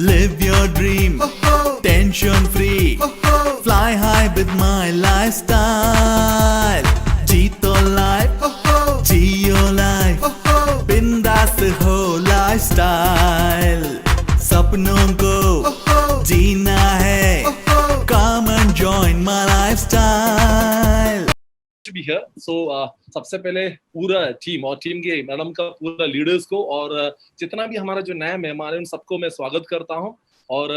Live your dream, tension free. Fly high with my lifestyle. जीतो life, जियो life. बिंदास हो lifestyle. सपनों को जीना है. Come and join my lifestyle. Be here. So सबसे पहले पूरा टीम और टीम के मैडम का पूरा लीडर्स को और जितना भी हमारा जो नया मेहमान है उन सबको मैं स्वागत करता हूं और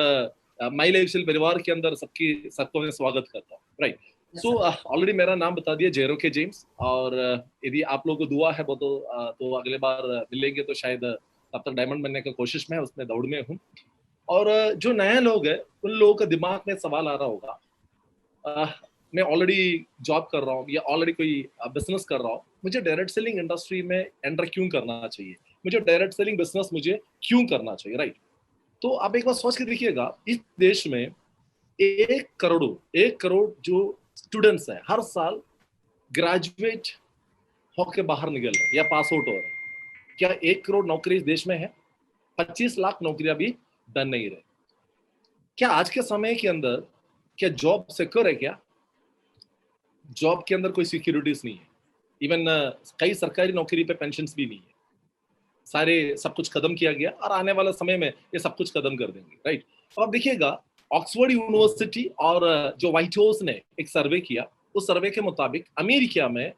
माई लाइफस्टाइल परिवार के अंदर सबको मैं स्वागत करता हूं. राइट. सो ऑलरेडी मेरा नाम बता दिया, जेरो के जेम्स. और यदि आप लोगों को दुआ है वो तो अगले बार मिलेंगे तो शायद तब तक डायमंड बनने की कोशिश में उसमें दौड़ में हूँ. और जो नए लोग हैं उन लोगों के दिमाग में सवाल आ रहा होगा, मैं ऑलरेडी जॉब कर रहा हूँ या ऑलरेडी कोई बिजनेस कर रहा हूँ, मुझे डायरेक्ट सेलिंग इंडस्ट्री में एंटर क्यों करना चाहिए, मुझे डायरेक्ट सेलिंग बिजनेस मुझे क्यों करना चाहिए. राइट. तो आप एक बार सोच के देखिएगा, इस देश में 1 करोड़ जो स्टूडेंट्स हैं हर साल ग्रेजुएट होके बाहर निकल रहे हैं या पास आउट हो रहे हैं. क्या 1 करोड़ नौकरी इस देश में है? 25 लाख नौकरियां भी बन नहीं रहे. क्या आज के समय के अंदर क्या जॉब सिक्योर है? क्या जॉब के अंदर कोई सिक्योरिटीज नहीं है. इवन कई सरकारी नौकरी पे पेंशन भी नहीं है. सारे सब कुछ खत्म किया गया और आने वाले समय में ये सब कुछ खत्म कर देंगे. राइट. अब देखिएगा, ऑक्सफोर्ड यूनिवर्सिटी और जो व्हाइट हाउस ने एक सर्वे किया, उस सर्वे के मुताबिक अमेरिका में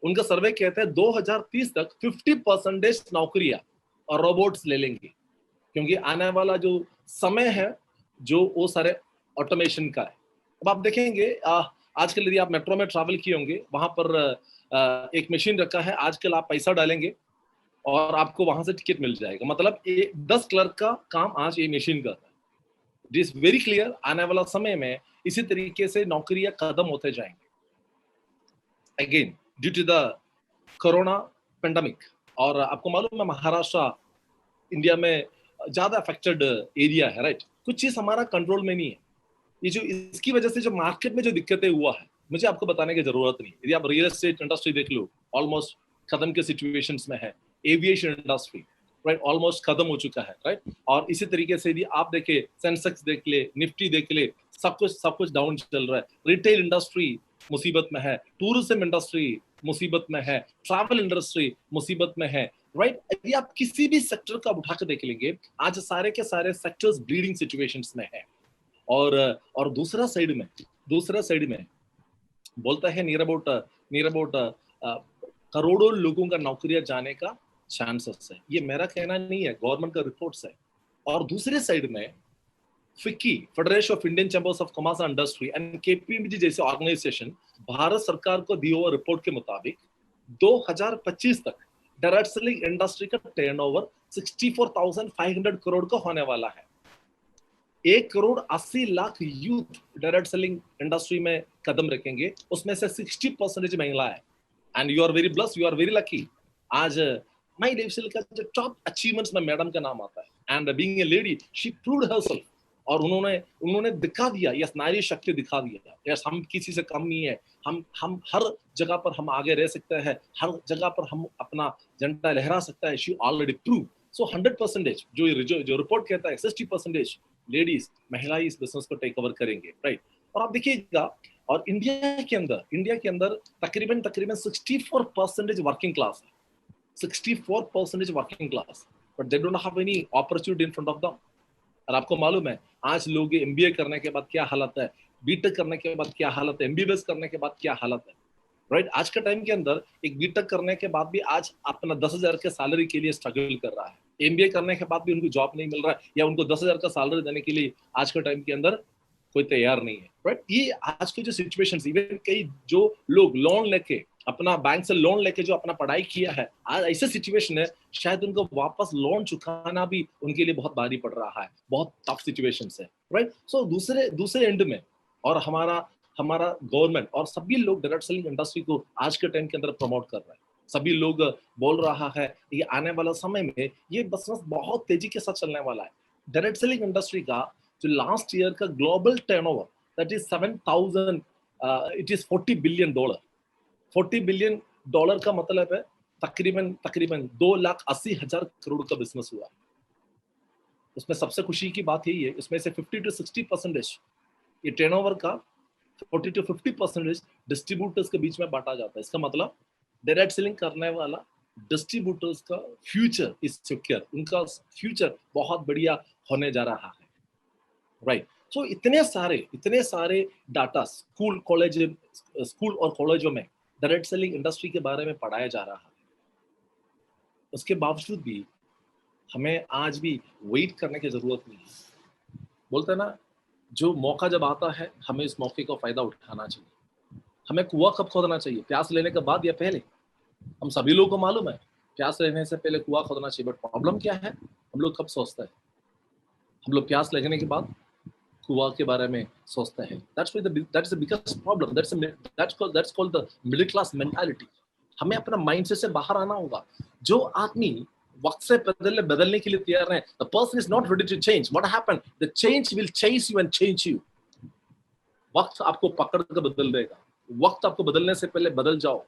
उनका सर्वे कहता है 2030 तक 50% नौकरियां और रोबोट्स ले लेंगे, क्योंकि आने वाला जो समय है जो वो सारे ऑटोमेशन का है. अब आप देखेंगे आजकल यदि आप मेट्रो में ट्रैवल किए होंगे, वहां पर एक मशीन रखा है. आजकल आप पैसा डालेंगे और आपको वहां से टिकट मिल जाएगा. मतलब 10 क्लर्क का काम आज ये मशीन कर रहा है. इट इज वेरी क्लियर, आने वाला समय में इसी तरीके से नौकरियां खत्म होते जाएंगे. Again due to the corona pandemic. और आपको मालूम है महाराष्ट्र इंडिया में ज्यादा अफेक्टेड एरिया है. राइट. कुछ चीज हमारा कंट्रोल में नहीं है. ये जो इसकी वजह से जो मार्केट में जो दिक्कतें हुआ है, मुझे आपको बताने की जरूरत नहीं. यदि आप रियल एस्टेट इंडस्ट्री देख लो, ऑलमोस्ट खत्म के सिचुएशंस में है. एविएशन इंडस्ट्री, राइट, ऑलमोस्ट खत्म हो चुका है. राइट. और इसी तरीके से यदि आप देखें, सेंसेक्स देख ले, निफ्टी देख ले, सब कुछ डाउन चल रहा है. रिटेल इंडस्ट्री मुसीबत में है, टूरिज्म इंडस्ट्री मुसीबत में है, ट्रैवल इंडस्ट्री मुसीबत में है. राइट. यदि आप किसी भी सेक्टर का उठा कर देख लेंगे, आज सारे के सारे सेक्टर्स ब्लीडिंग सिचुएशंस में है. और दूसरा साइड में बोलता है नियर अबाउट करोड़ों लोगों का नौकरियां जाने का चांसेस है. ये मेरा कहना नहीं है, गवर्नमेंट का रिपोर्ट्स है. और दूसरे साइड में FICCI, federation of Indian chambers of commerce and industry and KPMG जैसे ऑर्गेनाइजेशन भारत सरकार को दिए हुए रिपोर्ट के मुताबिक 2025 तक डायरेक्ट सेलिंग इंडस्ट्री का टर्नओवर 64,500 करोड़ का होने वाला है. 1 crore 80 lakh youth direct selling industry में कदम रखेंगे. उसमें से 60% महिला है. And you are very blessed, you are very lucky. आज माई लाइफस्टाइल का जो टॉप अचीवमेंट्स में मैडम का नाम आता है. And being a lady, she proved herself. और उन्होंने दिखा दिया, यस, नारी शक्ति दिखा दिया. यस, हम किसी से कम नहीं है. हम हर जगह पर हम आगे रह सकते हैं, हर जगह पर हम अपना झंडा लहरा सकता है. She already prove. सो 100% जो रिपोर्ट कहता है 60% लेडीज, महिलाएं इस बिजनेस को टेक ओवर करेंगे. राइट. और आप देखिएगा, और इंडिया के अंदर तकरीबन 64% वर्किंग क्लास है. 64% working class, but they don't have any opportunity in front of them. और आपको मालूम है आज लोग एमबीए करने के बाद क्या हालत है, बीटेक करने के बाद क्या हालत है, एमबीबीएस करने के बाद क्या हालत है. राइट. आज के टाइम के अंदर एक बीटेक करने के बाद भी आज अपना 10,000 के सैलरी के लिए स्ट्रगल कर रहा है. एमबीए करने के बाद भी उनको जॉब नहीं मिल रहा है, या उनको 10,000 का सैलरी देने के लिए आज के टाइम के अंदर कोई तैयार नहीं है. राइट. ये आज की जो सिचुएशन, इवन कई जो लोग लोन लेके, अपना बैंक से लोन लेके जो अपना पढ़ाई किया है, आज ऐसे सिचुएशन है शायद उनको वापस लोन चुकाना भी उनके लिए बहुत भारी पड़ रहा है. बहुत टफ सिचुएशन है. राइट. सो दूसरे एंड में और हमारा गवर्नमेंट और सभी लोग डायरेक्ट सेलिंग इंडस्ट्री को आज के टाइम के अंदर प्रमोट कर रहे हैं. सभी लोग बोल रहा है ये आने वाला समय में ये बिजनेस बहुत तेजी के साथ चलने वाला है. डायरेक्ट सेलिंग इंडस्ट्री का जो लास्ट ईयर का global turnover, that is 7,000, it is $40 billion. $40 billion का मतलब है तकरीबन 2,80,000 करोड़ का बिजनेस हुआ. उसमें सबसे खुशी की बात यही है, इसमें से 50 to 60% ये टर्नओवर का 40 to 50% डिस्ट्रीब्यूटर्स के बीच में बांटा जाता है। इसका मतलब डायरेक्ट सेलिंग करने वाला डिस्ट्रीब्यूटर्स का फ्यूचर इज सिक्योर, उनका फ्यूचर बहुत बढ़िया होने जा रहा है, राइट। सो इतने सारे डाटा स्कूल और कॉलेजों में डायरेक्ट सेलिंग इंडस्ट्री के बारे में पढ़ाया जा रहा है। उसके बावजूद भी हमें आज भी वेट करने की जरूरत नहीं है। बोलते हैं ना, जो मौका जब आता है हमें इस मौके का फायदा उठाना चाहिए। हमें कुआं कब खोदना चाहिए, प्यास लेने के बाद या पहले? हम सभी लोगों को मालूम है प्यास लेने से पहले कुआं खोदना चाहिए, बट प्रॉब्लम क्या है, हम लोग कब सोचते हैं? हम लोग प्यास लगने के बाद कुआं के बारे में सोचते हैं। That's the biggest problem. That's called the middle class mentality. हमें अपना माइंडसेट से बाहर आना होगा। जो आदमी वक्त से बदलने के लिए तैयार है, the person is not ready to change. What happened? The change will chase you and change you. वक्त आपको पकड़ कर बदल देगा। वक्त आपको बदलने से पहले बदल जाओ,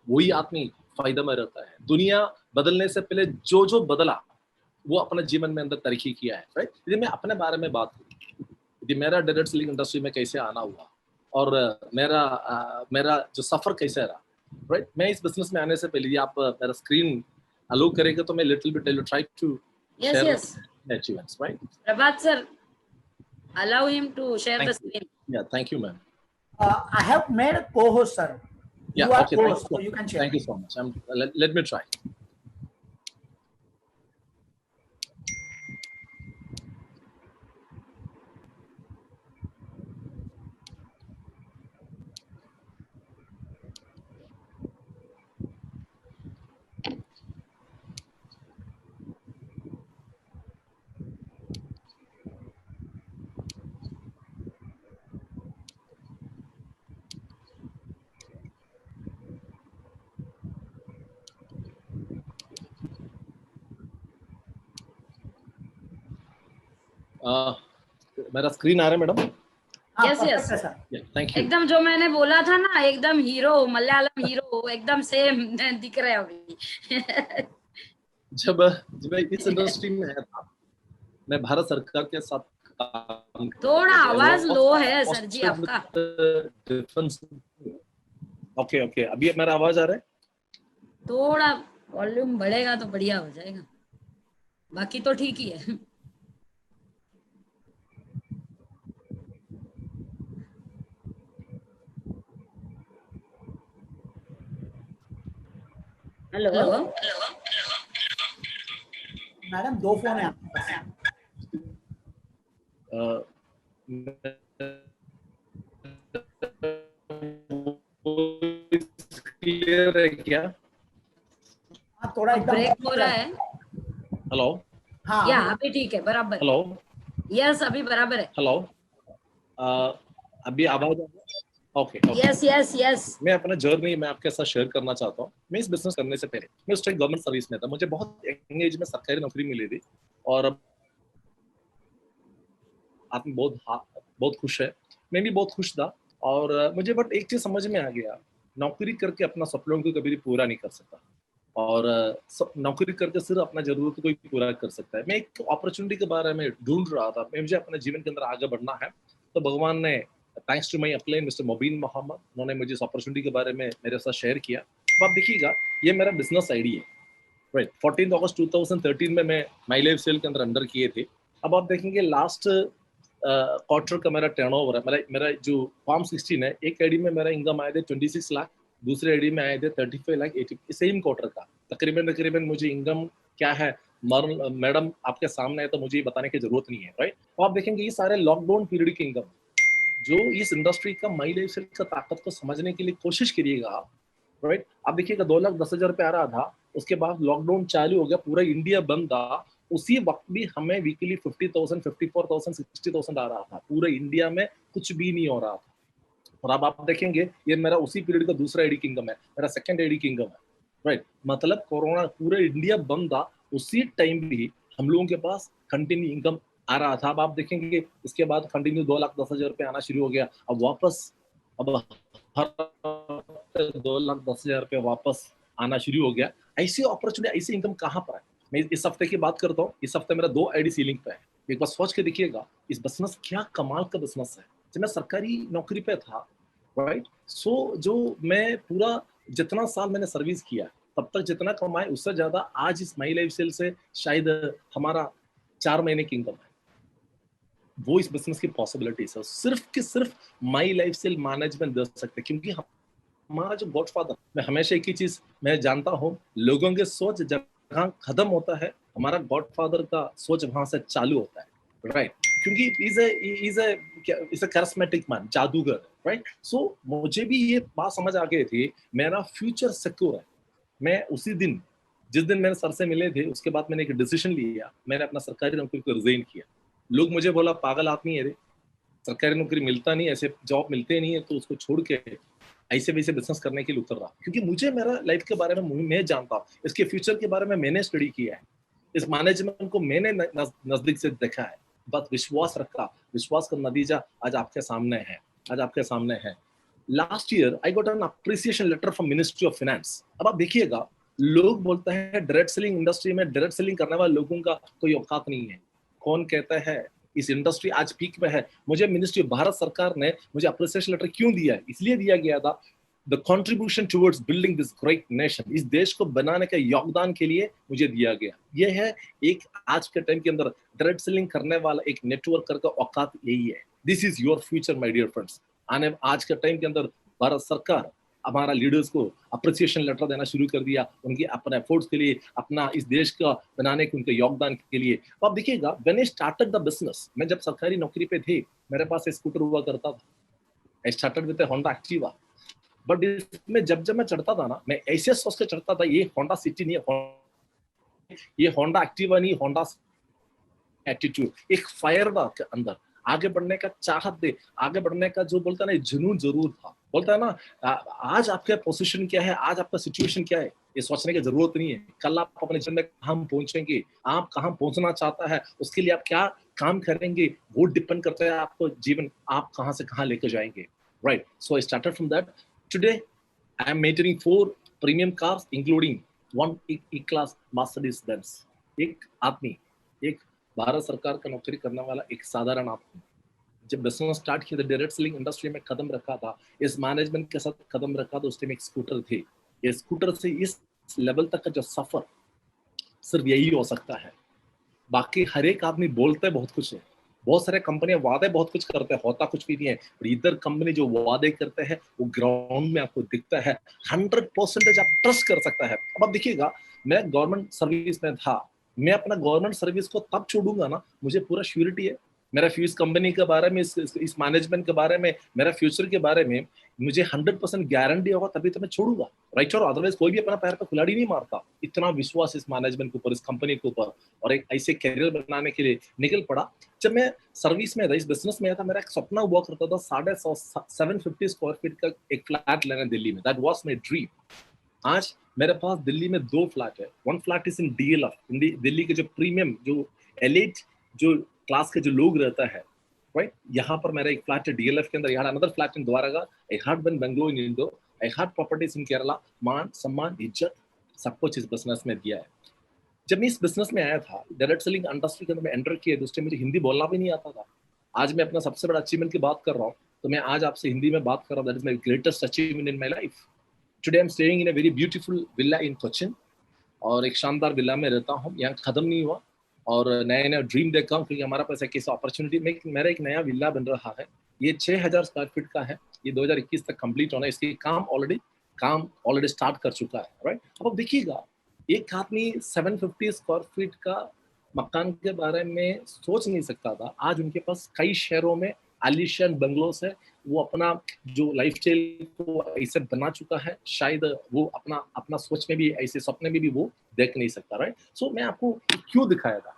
वही आदमी फायदा में रहता है। दुनिया बदलने से पहले जो बदला वो अपने जीवन में अंदर तरक्की किया है, राइट। यदि मैं अपने बारे में बात करूं, यदि मेरा डायरेक्ट सेलिंग इंडस्ट्री में कैसे आना हुआ और मेरा जो सफर कैसे रहा, राइट। मैं इस बिजनेस में आने से पहले, आप मेरा स्क्रीन अलो करेंगे तो मैं little bit I try to share achievements, right. Prabhat sir, allow him to share the screen. Yeah, thank you, ma'am. I have made a co-host, sir. Yeah, you are okay, co-host, so you can share. Thank you so much. Let me try. मेरा screen आ रहा है madam? Yes, yes. Thank you. एकदम जो मैंने बोला था ना, एकदम हीरो, मलयालम हीरो, एकदम सेम दिख रहे हैं अभी। जब मैं इस इंडस्ट्री में आया था, मैं भारत सरकार के साथ काम थोड़ा आवाज लो है सर जी आपका। ओके, अभी मेरा आवाज आ रहा है? थोड़ा वॉल्यूम बढ़ेगा तो बढ़िया हो जाएगा, बाकी तो ठीक ही है। हेलो मैडम, 2 फोन है आपके पास। क्लियर है क्या? हाँ, थोड़ा एकदम ब्रेक हो रहा है। हेलो? हाँ, या अभी ठीक है, बराबर। हेलो? यस, अभी बराबर है। हेलो? अभी आवाज आ रही है? ओके। यस। मैं अपना जर्नी मैं आपके साथ शेयर करना चाहता हूँ। मैं इस बिजनेस करने से पहले मैं उस टाइम गवर्नमेंट सर्विस में था। मुझे बहुत यंग एज में सरकारी नौकरी मिली थी और आदमी बहुत खुश है, मैं भी बहुत खुश था। और मुझे बट एक चीज समझ में आ गया, नौकरी करके अपना सपनों को कभी भी पूरा नहीं कर सकता, और नौकरी करके सिर्फ अपना जरूरत को पूरा कर सकता है। मैं एक अपॉर्चुनिटी के बारे में ढूंढ रहा था, मुझे अपने जीवन के अंदर आगे बढ़ना है। तो भगवान ने, thanks to my upline mister Mobin Mohammad, उन्होंने मुझे इस अपॉर्चुनिटी के बारे में मेरे साथ शेयर किया। अब आप देखिएगा, ये मेरा बिजनेस आईडी है, राइट। 14 अगस्त 2013 में मैं माई लाइफ सेल के अंदर किए थे। अब आप देखेंगे लास्ट क्वार्टर का मेरा टर्नओवर है, मेरा जो फॉर्म 16 है, एक आईडी में मेरा इनकम आए थे 26 लाख, दूसरे आईडी में आए थे 35 लाख 80, सेम क्वार्टर का तकरीबन मुझे इनकम क्या है मैडम आपके सामने है, तो मुझे बताने की जरूरत नहीं है, राइट। तो आप देखेंगे ये सारे लॉकडाउन पीरियड के इनकम, जो इस इंडस्ट्री का माई लाइफ सेल का ताकत को समझने के लिए कोशिश करिएगा, राइट। आप देखिएगा 2,10,000 रुपये आ रहा था, उसके बाद लॉकडाउन चालू हो गया, पूरा इंडिया बंद था। उसी वक्त भी हमें वीकली 50,000, 54,000, 60,000 आ रहा था। पूरे इंडिया में कुछ भी नहीं हो रहा था। और अब आप देखेंगे ये मेरा उसी पीरियड का दूसरा आईडी की इनकम है, मेरा सेकंड आईडी की इनकम है, राइट। मतलब कोरोना पूरे इंडिया बंद था, उसी टाइम भी हम लोगों के पास कंटिन्यू इनकम आ रहा था। अब आप देखेंगे इसके बाद कंटिन्यू 2,10,000 रुपये आना शुरू हो गया। अब वापस हर 2,10,000 रुपये वापस आना शुरू हो गया। ऐसी अपॉर्चुनिटी, ऐसी इनकम कहाँ पर है? मैं इस हफ्ते की बात करता हूँ। इस हफ्ते मेरा 2 आईडी सीलिंग पे है, एक बार सोच के देखिएगा, इस बिजनेस क्या कमाल का बिजनेस है। जब मैं सरकारी नौकरी पे था, राइट, सो जो मैं पूरा जितना साल मैंने सर्विस किया, तब तक जितना कमाए उससे ज्यादा आज इस माई लाइफ सेल से शायद हमारा 4 महीने की इनकम है। वो इस बिजनेस की पॉसिबिलिटीज है, सिर्फ कि सिर्फ माई लाइफ सेल मैनेजमेंट दे सकते, क्योंकि हमारा जो गॉडफादर, मैं हमेशा एक ही चीज मैं जानता हूँ, लोगों के सोच जहाँ खत्म होता है, हमारा गॉडफादर का सोच वहां से चालू होता है, राइट। क्योंकि इज अ करिस्मेटिक मैन, जादूगर, राइट। सो मुझे भी ये बात समझ आ गई थी, मेरा फ्यूचर सिक्योर है। मैं उसी दिन, जिस दिन मैंने सर से मिले थे, उसके बाद मैंने एक डिसीजन लिया, मैंने अपना सरकारी नौकरी को रिजाइन किया। लोग मुझे बोला पागल आदमी है रे, सरकारी नौकरी मिलता नहीं, ऐसे जॉब मिलते नहीं है, तो उसको छोड़ के ऐसे वैसे बिजनेस करने के लिए उतर रहा। क्योंकि मुझे मेरा लाइफ के बारे में मैं जानता हूँ, इसके फ्यूचर के बारे में मैंने स्टडी किया है, इस मैनेजमेंट को मैंने नजदीक से देखा है, बस विश्वास रखा, विश्वास का नतीजा आज आपके सामने है, आज आपके सामने है। Last year I got an appreciation letter from ministry of finance. अब आप देखिएगा, लोग बोलते हैं डायरेक्ट सेलिंग इंडस्ट्री में डायरेक्ट सेलिंग करने वाले लोगों का कोई औकात नहीं है। कौन कहता है? इस इंडस्ट्री आज पीक में है। मुझे मिनिस्ट्री भारत सरकार ने मुझे अप्रिसिएशन लेटर क्यों दिया है? इसलिए दिया गया था, the contribution towards building this great nation, इस देश को बनाने का योगदान के लिए मुझे दिया गया। यह है एक आज के टाइम के अंदर डायरेक्ट सेलिंग करने वाला एक नेटवर्कर का औकात यही है। This is your future my dear friends. आने आज के टाइम के अंदर भारत सरकार हमारा लीडर्स को अप्रिसिएशन लेटर देना शुरू कर दिया, उनके अपने एफर्ट्स के लिए, अपना इस देश का बनाने के उनके योगदान के लिए। तो आप देखिएगा, when I started the business, मैं जब सरकारी नौकरी पे थे, मेरे पास एक स्कूटर हुआ करता था। I started with Honda Activa, but इसमें जब मैं चढ़ता था ना, मैं ऐसे सोच के चढ़ता था, ये होंडा सिटी नहीं है, ये होंडा एक्टिवा नहीं, होंडा एटीट्यूड, एक फायर था के अंदर, आगे बढ़ने का चाहत दे, आगे बढ़ने का जो बोलता है ना जुनून जरूर था। बोलता है ना, आज आपका पोजीशन क्या है, आज आपका सिचुएशन क्या है, ये सोचने की जरूरत नहीं है। कल आप अपने जीवन में कहाँ पहुंचेंगे, आप कहाँ पहुंचना चाहता है, उसके लिए आप क्या काम करेंगे, वो डिपेंड करता है आपको जीवन आप कहाँ से कहाँ लेकर जाएंगे, right. So I started from that. Today I M maintaining 4 premium cars including 1 E-Class Mercedes Benz। एक आदमी, एक भारत सरकार का नौकरी करने वाला एक साधारण आदमी, जब बिजनेस स्टार्ट किया था, डायरेक्ट सेलिंग इंडस्ट्री में कदम रखा था, इस मैनेजमेंट के साथ कदम रखा था, उस टाइम एक स्कूटर थे। ये स्कूटर से इस लेवल तक का जो सफर सिर्फ यही हो सकता है। बाकी हर एक आदमी बोलते बहुत कुछ है, बहुत सारे कंपनियां वादे बहुत कुछ करते हैं, होता कुछ भी नहीं है। पर इधर कंपनी जो वादे करते हैं वो ग्राउंड में आपको दिखता है, 100% आप ट्रस्ट कर सकता है। अब आप देखिएगा, मैं गवर्नमेंट सर्विस में था, मैं अपना गवर्नमेंट सर्विस को तब छोड़ूंगा ना, मुझे पूरा श्योरिटी है, मेरा फ्यूज कंपनी के बारे में, इस मैनेजमेंट के बारे में, मेरा फ्यूचर के बारे में मुझे 100% गारंटी होगा, तभी तो मैं छोड़ूंगा, राइट। और अदरवाइज कोई भी अपना पैर पे कुल्हाड़ी नहीं मारता। इतना विश्वास इस मैनेजमेंट के ऊपर, इस कंपनी के ऊपर, और एक ऐसे करियर बनाने के लिए निकल पड़ा। जब मैं सर्विस में था, इस बिजनेस में था, मेरा एक सपना हुआ करता था 750 स्क्वायर फीट का एक फ्लैट लेना दिल्ली में। That was my dream. आज मेरे पास दिल्ली में 2 फ्लैट है। 1 flat is in DLF, Delhi के जो प्रीमियम, जो एलिट, जो क्लास के जो लोग रहता है, राइट। यहाँ पर मेरा एक फ्लैट है DLF के अंदर। यहाँ another flat in Dwarka. I had one bungalow in Indore. I had properties in Kerala. मान सम्मान इज्जत सब कुछ इस बिजनेस में दिया है। जब मैं इस बिजनेस में आया था, डायरेक्ट सेलिंग इंडस्ट्री के अंदर मैं एंटर किया, दोस्तों मुझे हिंदी बोलना भी नहीं आता था। आज मैं अपना सबसे बड़ा अचीवमेंट की बात कर रहा हूँ, तो मैं आज आपसे हिंदी में बात कर रहा हूँ। That is my greatest achievement in my life. Today I am staying in a very beautiful villa in Cochin, और एक शानदार विला में रहता हूँ। यहाँ खत्म नहीं हुआ, और नया नया ड्रीम देखा हूँ, क्योंकि हमारा पास एक ऐसा अपॉर्चुनिटी में मेरा एक नया विला बन रहा है। ये 6000 स्क्वायर फीट का है। ये 2021 तक कंप्लीट होना है। इसकी काम ऑलरेडी स्टार्ट कर चुका है, राइट। अब देखिएगा, एक आदमी 750 स्क्वायर फीट का मकान के बारे में सोच नहीं सकता था। आज उनके पास कई शहरों में आलिशान बंगलोस है। वो अपना जो लाइफस्टाइल को ऐसे बना चुका है, शायद वो अपना सोच में भी, ऐसे सपने में भी वो देख नहीं सकता, राइट। सो मैं आपको क्यों दिखाया था,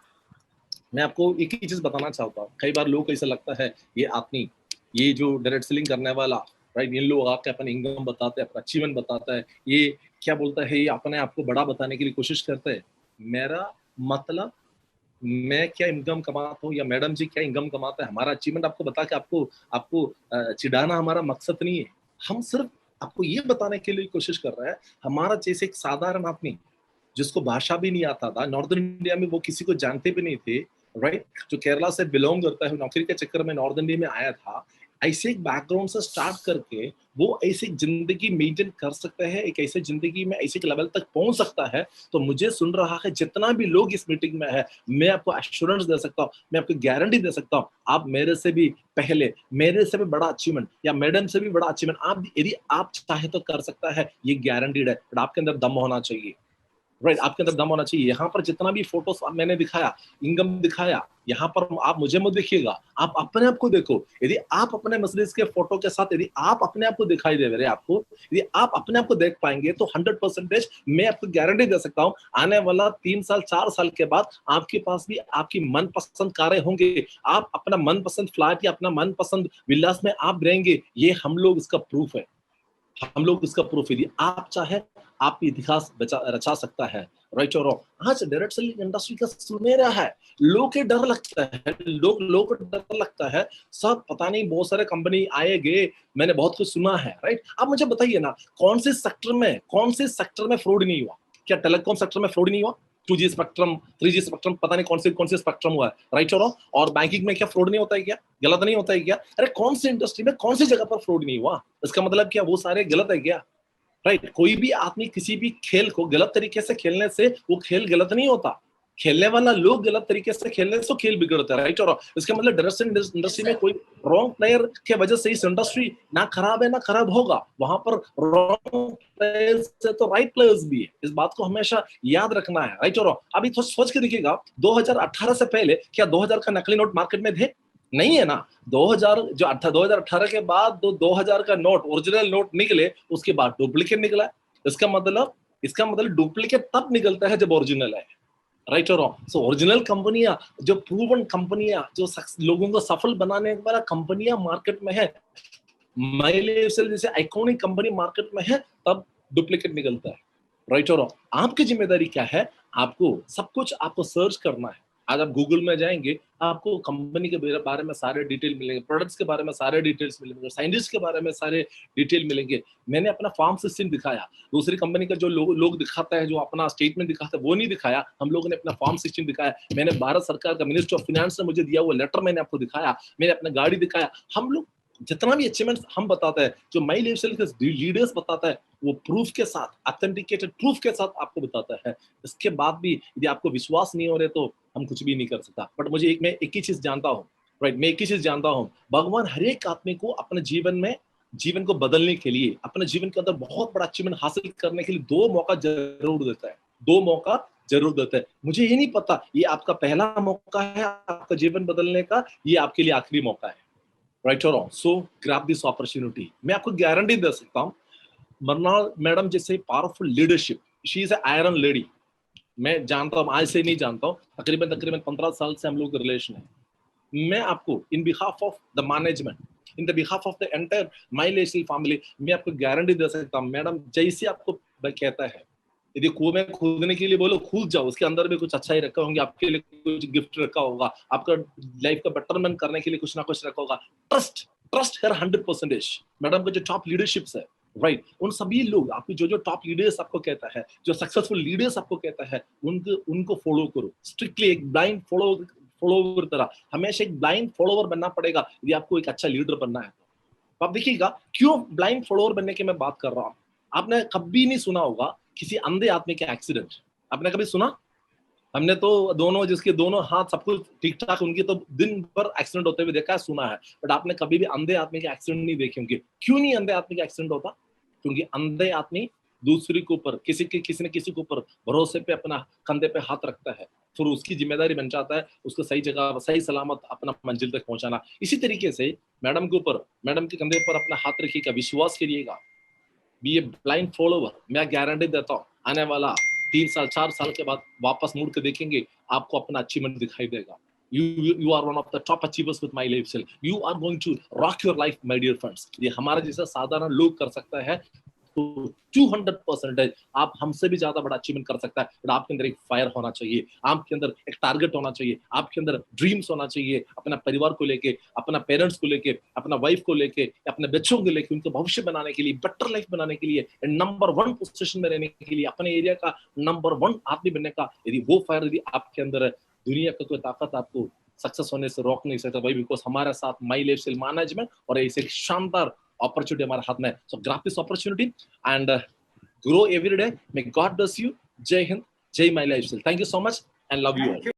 मैं आपको एक ही चीज बताना चाहता हूँ। कई बार लोग को ऐसा लगता है, ये आदमी, ये जो डायरेक्ट सेलिंग करने वाला, राइट, ये लोग आके अपना इनकम बताते हैं, अपना अचीवमेंट बताता है, ये क्या बोलता है, ये अपने आप को बड़ा बताने के लिए कोशिश करते हैं। मेरा मतलब, मैं क्या इनकम कमाता हूँ या मैडम जी क्या इनकम कमाता है, हमारा अचीवमेंट आपको बता के आपको चिढ़ाना हमारा मकसद नहीं है। हम सिर्फ आपको ये बताने के लिए कोशिश कर रहे हैं, हमारा जैसे एक साधारण आदमी जिसको भाषा भी नहीं आता था, नॉर्दर्न इंडिया में वो किसी को जानते भी नहीं थे, राइट, जो केरला से बिलोंग करता है, नौकरी के चक्कर में नॉर्थ इंडिया में आया था, ऐसे एक बैकग्राउंड से स्टार्ट करके वो ऐसी जिंदगी मेंटेन कर सकता है, एक ऐसे जिंदगी में ऐसे लेवल तक पहुंच सकता है। तो मुझे सुन रहा है जितना भी लोग इस मीटिंग में है, मैं आपको एश्योरेंस दे सकता हूँ, मैं आपको गारंटी दे सकता हूँ, आप मेरे से भी पहले, मेरे से भी बड़ा अचीवमेंट या मैडम से भी बड़ा अचीवमेंट आप यदि आप चाहे तो कर सकता है, ये गारंटीड है। बट आपके अंदर दम होना चाहिए, राइट, आपके अंदर दम होना चाहिए। यहाँ पर जितना भी फोटोस मैंने दिखाया, इनकम दिखाया, यहाँ पर आप मुझे मत देखिएगा, आप अपने आप को देखो। यदि आप अपने मर्सिडीज के फोटो के साथ यदि आप अपने आप को दिखाई दे रहे आपको, यदि आप अपने आप को देख पाएंगे तो 100% मैं आपको गारंटी दे सकता हूँ, आने वाला 3 साल 4 साल के बाद आपके पास भी आपकी मनपसंद कारें होंगे, आप अपना मनपसंद फ्लैट या अपना मनपसंद विलास में आप रहेंगे। ये हम लोग इसका प्रूफ है, हम लोग इसका प्रूफ। यदि आप चाहे आप इतिहास रचा सकता है, राइट और रॉन्ग। आज डायरेक्ट सेलिंग इंडस्ट्री का सुनहरा है, लोग के डर लगता है, लोग को डर लगता है, सब पता नहीं बहुत सारे कंपनी आए गए, मैंने बहुत कुछ सुना है, राइट। आप मुझे बताइए ना, कौन से सेक्टर में फ्रॉड नहीं हुआ? क्या टेलीकॉम सेक्टर में फ्रॉड नहीं हुआ? 2G स्पेक्ट्रम, 3G स्पेक्ट्रम, पता नहीं कौन से स्पेक्ट्रम हुआ है, राइट और रॉन्ग। और बैंकिंग में क्या फ्रॉड नहीं होता है क्या? गलत नहीं होता है क्या? अरे कौन सी इंडस्ट्री में कौन सी जगह पर फ्रॉड नहीं हुआ? इसका मतलब क्या वो सारे गलत है क्या? राइट, कोई भी आदमी किसी भी खेल को गलत तरीके से खेलने से वो खेल गलत नहीं होता, खेलने वाला लोग गलत तरीके से खेलने से खेल बिगड़ता है, राइट और इसका मतलब डायरेक्ट इंडस्ट्री में कोई रॉन्ग प्लेयर के वजह से इस इंडस्ट्री ना खराब है ना खराब होगा, वहां पर रॉन्ग प्लेयर्स से तो राइट प्लेयर्स भी है। इस बात को हमेशा याद रखना है, राइट और अभी तो सोच के देखिएगा, 2018 से पहले क्या 2000 का नकली नोट मार्केट में थे? नहीं है ना। 2018 के बाद 2000 का नोट, ओरिजिनल नोट निकले, उसके बाद डुप्लीकेट निकला। इसका मतलब डुप्लीकेट तब निकलता है जब ओरिजिनल है, राइट और रॉन्ग। सो ओरिजिनल कंपनियां, जो प्रूवन कंपनियां, जो लोगों को सफल बनाने वाला कंपनियां मार्केट में है, माइलेवसेल जैसे आइकॉनिक कंपनी मार्केट में है, तब डुप्लीकेट निकलता है, राइट और रॉन्ग। आपकी जिम्मेदारी क्या है? आपको सब कुछ आपको सर्च करना है। आज आप गूगल में जाएंगे, आपको कंपनी के बारे में सारे डिटेल मिलेंगे, प्रोडक्ट्स के बारे में सारे डिटेल्स मिलेंगे, साइंटिस्ट के बारे में सारे डिटेल मिलेंगे। मैंने अपना फार्म सिस्टम दिखाया, दूसरी कंपनी का जो लोग दिखाता है, जो अपना स्टेटमेंट दिखाता है, वो नहीं दिखाया। हम लोगों ने अपना फार्म सिस्टम दिखाया। मैंने भारत सरकार का मिनिस्ट्री ऑफ फाइनेंस ने मुझे दिया हुआ लेटर मैंने आपको दिखाया, मैंने अपना गाड़ी दिखाया। हम लोग जितना भी अचीवमेंट हम बताते हैं, जो माई लेवल के लीडर्स बताता है, वो प्रूफ के साथ, ऑथेंटिकेटेड प्रूफ के साथ आपको बताता है। इसके बाद भी यदि आपको विश्वास नहीं हो रहे तो हम कुछ भी नहीं कर सकता। बट मैं एक ही चीज जानता हूँ, राइट, मैं एक ही चीज जानता हूँ, भगवान हर एक आदमी को अपने जीवन को बदलने के लिए, अपने जीवन के अंदर बहुत बड़ा अचीवमेंट हासिल करने के लिए 2 मौका जरूर देता है, 2 मौका जरूर देता है। मुझे ये नहीं पता ये आपका पहला मौका है आपका जीवन बदलने का, ये आपके लिए आखिरी मौका है, राइट और wrong. So grab this opportunity. मैं आपको गारंटी दे सकता हूँ, मरनाल मैडम जैसे powerful leadership, she is iron lady. मैं जानता हूँ, आज से नहीं जानता हूँ, तकरीबन 15 साल से हम लोग का रिलेशन है। मैं आपको in behalf of the management, in the behalf of the entire my level family, मैं आपको गारंटी दे सकता हूँ, मैडम जैसे आपको कहता है, यदि कुएं में कूदने के लिए बोलो कूद जाओ, उसके अंदर भी कुछ अच्छा ही रखा होंगे, आपके लिए कुछ गिफ्ट रखा होगा, आपका लाइफ का बेटरमेंट करने के लिए कुछ ना कुछ रखा होगा। ट्रस्ट है 100%। मैडम का जो टॉप लीडरशिप्स है, राइट, उन सभी लोग आपकी जो टॉप लीडर्स आपको कहता है, जो सक्सेसफुल लीडर्स आपको कहता है, उनको फॉलो करो स्ट्रिक्टली, एक ब्लाइंड फॉलोवर तरह। हमेशा एक ब्लाइंड फॉलोवर बनना पड़ेगा यदि आपको एक अच्छा लीडर बनना है। तो आप देखिएगा क्यों ब्लाइंड फॉलोवर बनने की मैं बात कर रहा हूँ। आपने कभी नहीं सुना होगा किसी अंधे आदमी के एक्सीडेंट, आपने कभी सुना? हमने तो दोनों, जिसके दोनों हाथ सब कुछ ठीक ठाक, उनकी तो दिन भर एक्सीडेंट होते हुए देखा है, सुना है, बट आपने कभी भी अंधे आदमी के एक्सीडेंट नहीं देखे होंगे। क्यों नहीं अंधे आदमी का एक्सीडेंट होता? क्योंकि अंधे आदमी दूसरे के ऊपर, किसी न किसी के ऊपर भरोसे पे अपना कंधे पे हाथ रखता है, फिर उसकी जिम्मेदारी बन जाता है उसको सही जगह सही सलामत अपना मंजिल तक पहुंचाना। इसी तरीके से मैडम के कंधे पर अपना हाथ रखिएगा, विश्वास करिएगा, बी ए ब्लाइंड फॉलोवर। मैं गारंटी देता हूँ, आने वाला 3 साल 4 साल के बाद वापस मुड़ के देखेंगे, आपको अपना अचीवमेंट दिखाई देगा। You are one of the top achievers with my lifestyle. You are going to rock your life, my dear friends. ये हमारा जैसा साधारण लोग कर सकता है तो 200% आप हमसे भी ज्यादा बड़ा अचीवमेंट कर सकता है। बट आपके अंदर एक फायर होना चाहिए, आपके अंदर एक टारगेट होना चाहिए, आपके अंदर ड्रीम्स होना चाहिए, अपना परिवार को लेके, अपना पेरेंट्स को लेके, अपना वाइफ को लेके, अपने बच्चों को लेके, उनको भविष्य बनाने के लिए, बेटर लाइफ बनाने के लिए, नंबर 1 पोजीशन में रहने के लिए, अपने एरिया का नंबर 1 आदमी बनने का यदि वो फायर यदि आपके अंदर है, दुनिया का कोई ताकत आपको सक्सेस होने से रोक नहीं सकता भाई, बिकॉज हमारे साथ माई लाइफ स्टाइल मैनेजमेंट और ऐसे एक शानदार अपॉर्चुनिटी हमारे हाथ में। सो grab this opportunity and grow every day. May God bless you. जय हिंद, जय my life style. Thank you so much and love you all.